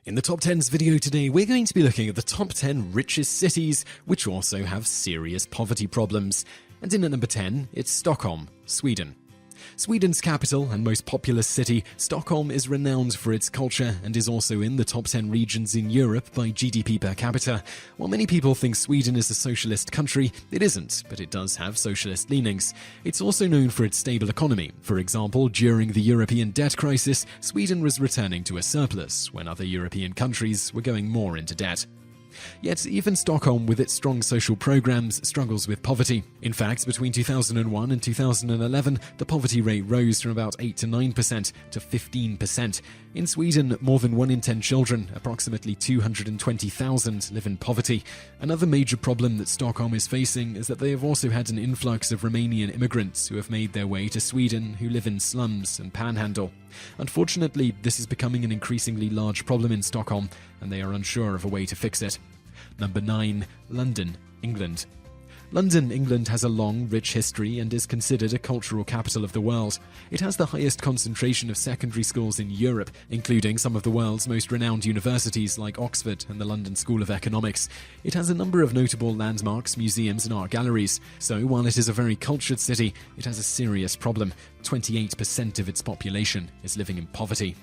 In the TopTenz video today, we're going to be looking at the top 10 richest cities, which also have serious poverty problems. And in at number 10, it's Stockholm, Sweden. Sweden's capital and most populous city, Stockholm is renowned for its culture and is also in the top 10 regions in Europe by GDP per capita. While many people think Sweden is a socialist country, it isn't, but it does have socialist leanings. It's also known for its stable economy. For example, during the European debt crisis, Sweden was returning to a surplus when other European countries were going more into debt. Yet even Stockholm, with its strong social programs, struggles with poverty. In fact, between 2001 and 2011, the poverty rate rose from about 8 to 9% to 15%. In Sweden, more than 1 in 10 children, approximately 220,000, live in poverty. Another major problem that Stockholm is facing is that they have also had an influx of Romanian immigrants who have made their way to Sweden, who live in slums and panhandle. Unfortunately, this is becoming an increasingly large problem in Stockholm, and they are unsure of a way to fix it. Number 9. London, England. London, England has a long, rich history and is considered a cultural capital of the world. It has the highest concentration of secondary schools in Europe, including some of the world's most renowned universities like Oxford and the London School of Economics. It has a number of notable landmarks, museums and art galleries. So while it is a very cultured city, it has a serious problem. 28% of its population is living in poverty.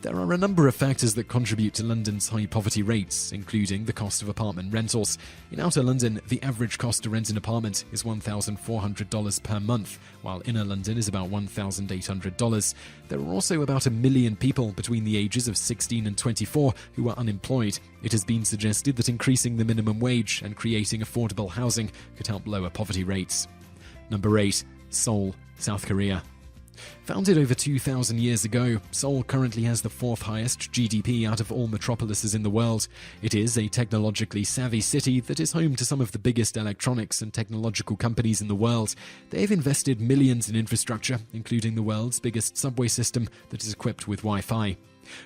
There are a number of factors that contribute to London's high poverty rates, including the cost of apartment rentals. In outer London, the average cost to rent an apartment is $1,400 per month, while inner London is about $1,800. There are also about 1 million people between the ages of 16 and 24 who are unemployed. It has been suggested that increasing the minimum wage and creating affordable housing could help lower poverty rates. Number 8. Seoul, South Korea. Founded over 2,000 years ago, Seoul currently has the 4th highest GDP out of all metropolises in the world. It is a technologically savvy city that is home to some of the biggest electronics and technological companies in the world. They have invested millions in infrastructure, including the world's biggest subway system that is equipped with Wi-Fi.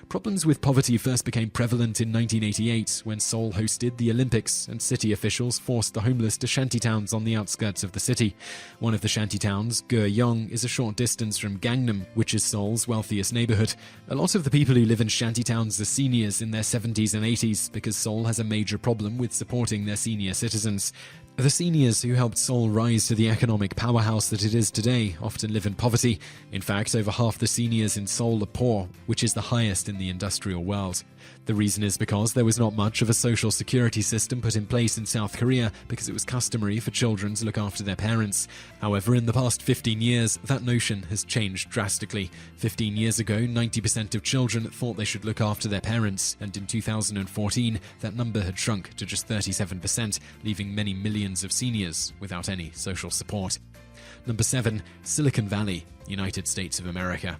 Problems with poverty first became prevalent in 1988 when Seoul hosted the Olympics and city officials forced the homeless to shantytowns on the outskirts of the city. One of the shantytowns, Gyeong, is a short distance from Gangnam, which is Seoul's wealthiest neighborhood. A lot of the people who live in shantytowns are seniors in their 70s and 80s because Seoul has a major problem with supporting their senior citizens. The seniors who helped Seoul rise to the economic powerhouse that it is today often live in poverty. In fact, over half the seniors in Seoul are poor, which is the highest in the industrial world. The reason is because there was not much of a social security system put in place in South Korea because it was customary for children to look after their parents. However, in the past 15 years, that notion has changed drastically. 15 years ago, 90% of children thought they should look after their parents, and in 2014, that number had shrunk to just 37%, leaving many millions of seniors without any social support. Number 7. Silicon Valley, United States of America.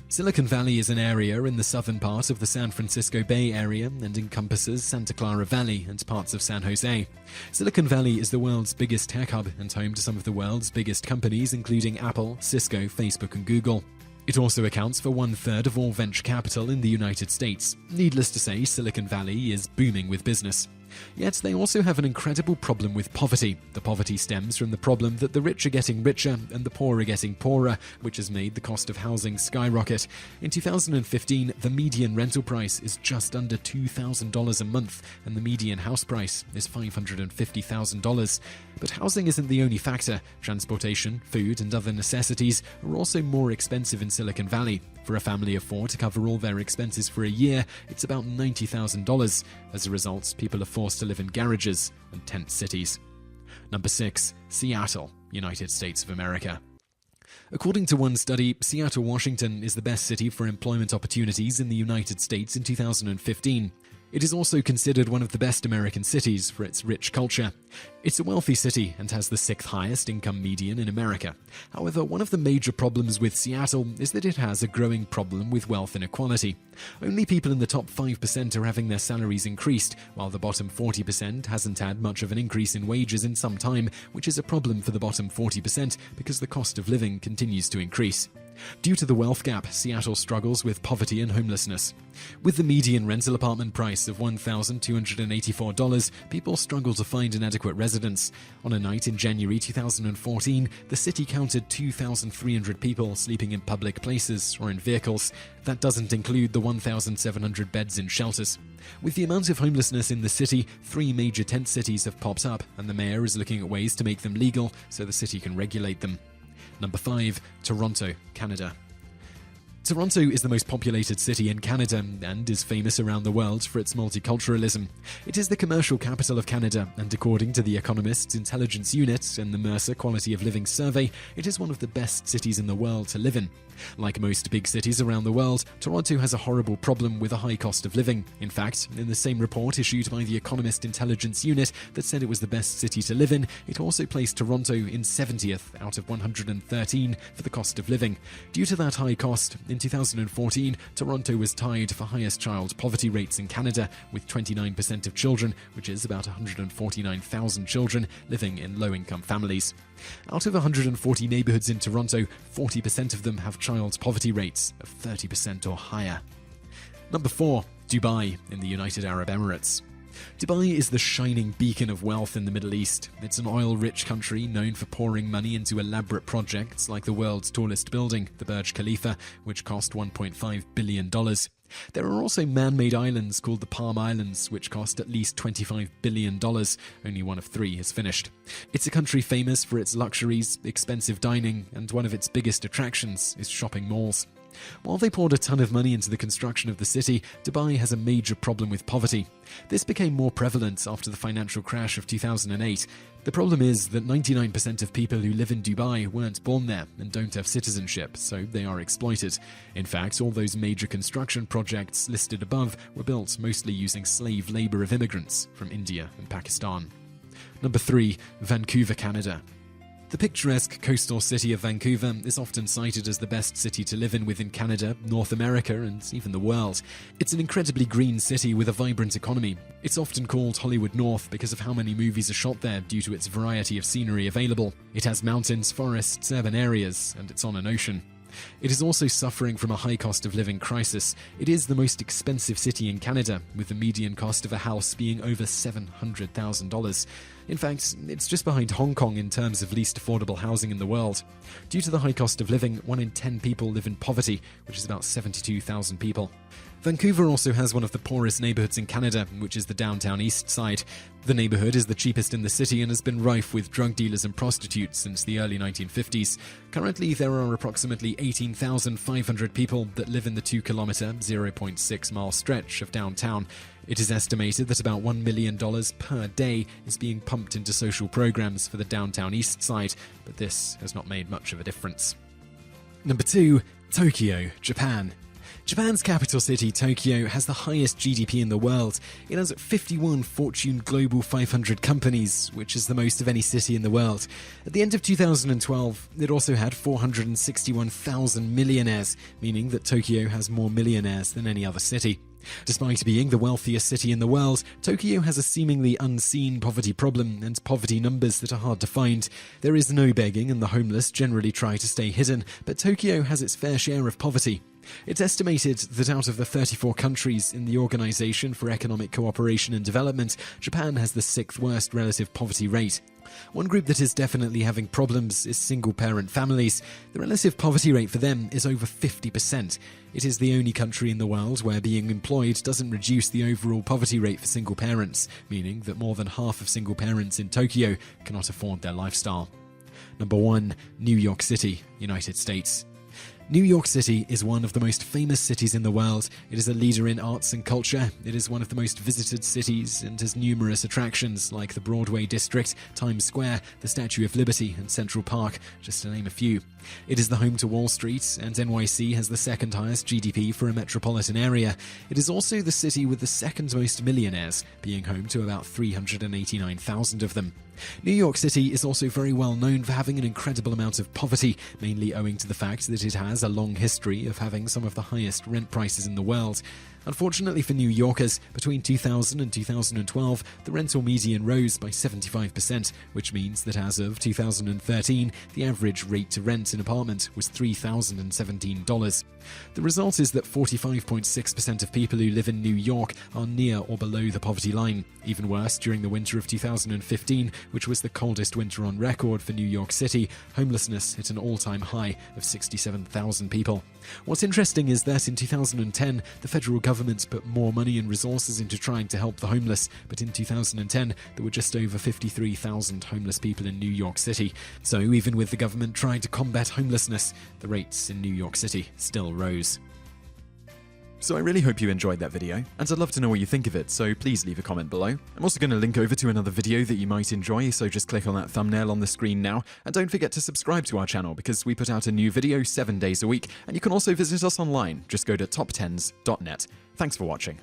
Silicon Valley is an area in the southern part of the San Francisco Bay Area and encompasses Santa Clara Valley and parts of San Jose. Silicon Valley is the world's biggest tech hub and home to some of the world's biggest companies, including Apple, Cisco, Facebook, and Google. It also accounts for 1/3 of all venture capital in the United States. Needless to say, Silicon Valley is booming with business. Yet they also have an incredible problem with poverty. The poverty stems from the problem that the rich are getting richer and the poor are getting poorer, which has made the cost of housing skyrocket. In 2015, the median rental price is just under $2,000 a month, and the median house price is $550,000. But housing isn't the only factor. Transportation, food, and other necessities are also more expensive in Silicon Valley. For a family of 4 to cover all their expenses for a year, it's about $90,000. As a result, people are forced to live in garages and tent cities. Number 6. Seattle, United States of America. According to one study, Seattle, Washington is the best city for employment opportunities in the United States in 2015. It is also considered one of the best American cities for its rich culture. It's a wealthy city and has the 6th highest income median in America. However, one of the major problems with Seattle is that it has a growing problem with wealth inequality. Only people in the top 5% are having their salaries increased, while the bottom 40% hasn't had much of an increase in wages in some time, which is a problem for the bottom 40% because the cost of living continues to increase. Due to the wealth gap, Seattle struggles with poverty and homelessness. With the median rental apartment price of $1,284, people struggle to find an adequate residence. On a night in January 2014, the city counted 2,300 people sleeping in public places or in vehicles. That doesn't include the 1,700 beds in shelters. With the amount of homelessness in the city, 3 major tent cities have popped up, and the mayor is looking at ways to make them legal so the city can regulate them. Number 5. Toronto, Canada. Toronto is the most populated city in Canada and is famous around the world for its multiculturalism. It is the commercial capital of Canada, and according to the Economist's Intelligence Unit and the Mercer Quality of Living Survey, it is one of the best cities in the world to live in. Like most big cities around the world, Toronto has a horrible problem with a high cost of living. In fact, in the same report issued by the Economist Intelligence Unit that said it was the best city to live in, it also placed Toronto in 70th out of 113 for the cost of living. Due to that high cost, in 2014, Toronto was tied for highest child poverty rates in Canada, with 29% of children, which is about 149,000 children, living in low-income families. Out of 140 neighbourhoods in Toronto, 40% of them have child poverty rates of 30% or higher. Number 4. Dubai in the United Arab Emirates. Dubai is the shining beacon of wealth in the Middle East. It's an oil-rich country known for pouring money into elaborate projects like the world's tallest building, the Burj Khalifa, which cost $1.5 billion. There are also man-made islands called the Palm Islands, which cost at least $25 billion. Only one of 3 is finished. It's a country famous for its luxuries, expensive dining, and one of its biggest attractions is shopping malls. While they poured a ton of money into the construction of the city, Dubai has a major problem with poverty. This became more prevalent after the financial crash of 2008. The problem is that 99% of people who live in Dubai weren't born there and don't have citizenship, so they are exploited. In fact, all those major construction projects listed above were built mostly using slave labor of immigrants from India and Pakistan. Number 3. Vancouver, Canada. The picturesque coastal city of Vancouver is often cited as the best city to live in within Canada, North America, and even the world. It's an incredibly green city with a vibrant economy. It's often called Hollywood North because of how many movies are shot there due to its variety of scenery available. It has mountains, forests, urban areas, and it's on an ocean. It is also suffering from a high cost of living crisis. It is the most expensive city in Canada, with the median cost of a house being over $700,000. In fact, it's just behind Hong Kong in terms of least affordable housing in the world. Due to the high cost of living, 1 in 10 people live in poverty, which is about 72,000 people. Vancouver also has one of the poorest neighbourhoods in Canada, which is the downtown east side. The neighbourhood is the cheapest in the city and has been rife with drug dealers and prostitutes since the early 1950s. Currently, there are approximately 18,500 people that live in the 2-kilometre, 0.6-mile stretch of downtown. It is estimated that about $1 million per day is being pumped into social programs for the downtown east side, but this has not made much of a difference. Number 2. Tokyo, Japan. Japan's capital city, Tokyo, has the highest GDP in the world. It has 51 Fortune Global 500 companies, which is the most of any city in the world. At the end of 2012, it also had 461,000 millionaires, meaning that Tokyo has more millionaires than any other city. Despite being the wealthiest city in the world, Tokyo has a seemingly unseen poverty problem and poverty numbers that are hard to find. There is no begging and the homeless generally try to stay hidden, but Tokyo has its fair share of poverty. It's estimated that out of the 34 countries in the Organization for Economic Cooperation and Development, Japan has the 6th worst relative poverty rate. One group that is definitely having problems is single-parent families. The relative poverty rate for them is over 50%. It is the only country in the world where being employed doesn't reduce the overall poverty rate for single parents, meaning that more than half of single parents in Tokyo cannot afford their lifestyle. Number 1. New York City, United States. New York City is one of the most famous cities in the world. It is a leader in arts and culture. It is one of the most visited cities and has numerous attractions like the Broadway District, Times Square, the Statue of Liberty, and Central Park, just to name a few. It is the home to Wall Street, and NYC has the 2nd highest GDP for a metropolitan area. It is also the city with the 2nd most millionaires, being home to about 389,000 of them. New York City is also very well known for having an incredible amount of poverty, mainly owing to the fact that it has a long history of having some of the highest rent prices in the world. Unfortunately for New Yorkers, between 2000 and 2012, the rental median rose by 75%, which means that as of 2013, the average rate to rent an apartment was $3,017. The result is that 45.6% of people who live in New York are near or below the poverty line. Even worse, during the winter of 2015, which was the coldest winter on record for New York City, homelessness hit an all-time high of 67,000 people. What's interesting is that in 2010, the federal government put more money and resources into trying to help the homeless, but in 2010, there were just over 53,000 homeless people in New York City. So even with the government trying to combat homelessness, the rates in New York City still rose. So I really hope you enjoyed that video, and I'd love to know what you think of it, so please leave a comment below. I'm also going to link over to another video that you might enjoy, so just click on that thumbnail on the screen now, and don't forget to subscribe to our channel because we put out a new video 7 days a week, and you can also visit us online. Just go to TopTenz.net. Thanks for watching.